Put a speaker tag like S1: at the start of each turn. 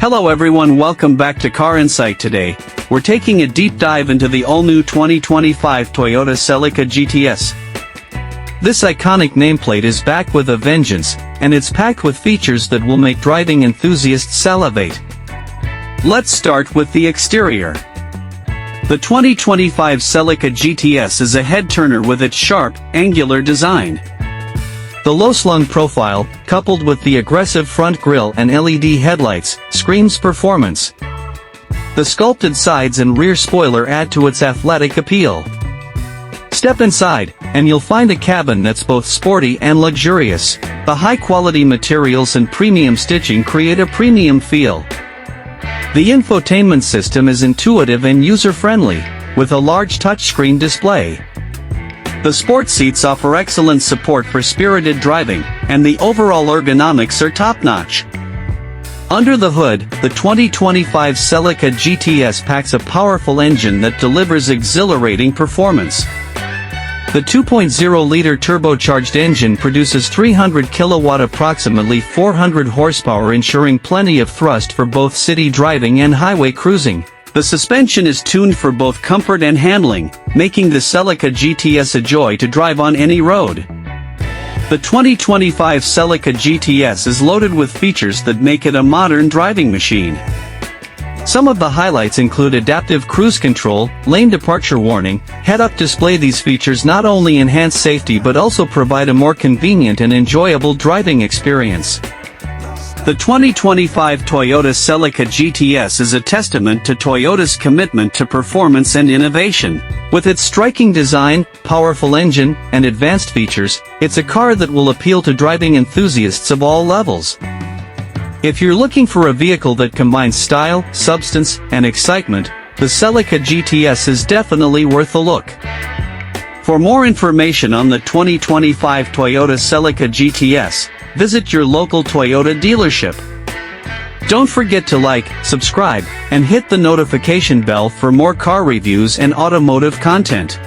S1: Hello everyone, welcome back to Car Insight. Today, we're taking a deep dive into the all-new 2025 Toyota Celica GTS. This iconic nameplate is back with a vengeance, and it's packed with features that will make driving enthusiasts salivate. Let's start with the exterior. The 2025 Celica GTS is a head-turner with its sharp, angular design. The low-slung profile, coupled with the aggressive front grille and LED headlights, screams performance. The sculpted sides and rear spoiler add to its athletic appeal. Step inside, and you'll find a cabin that's both sporty and luxurious. The high-quality materials and premium stitching create a premium feel. The infotainment system is intuitive and user-friendly, with a large touchscreen display. The sport seats offer excellent support for spirited driving, and the overall ergonomics are top-notch. Under the hood, the 2025 Celica GTS packs a powerful engine that delivers exhilarating performance. The 2.0-liter turbocharged engine produces 300 kilowatt, approximately 400 horsepower, ensuring plenty of thrust for both city driving and highway cruising. The suspension is tuned for both comfort and handling, making the Celica GTS a joy to drive on any road. The 2025 Celica GTS is loaded with features that make it a modern driving machine. Some of the highlights include adaptive cruise control, lane departure warning, head-up display. These features not only enhance safety but also provide a more convenient and enjoyable driving experience. The 2025 Toyota Celica GTS is a testament to Toyota's commitment to performance and innovation. With its striking design, powerful engine, and advanced features, it's a car that will appeal to driving enthusiasts of all levels. If you're looking for a vehicle that combines style, substance, and excitement, the Celica GTS is definitely worth a look. For more information on the 2025 Toyota Celica GTS, visit your local Toyota dealership. Don't forget to like, subscribe, and hit the notification bell for more car reviews and automotive content.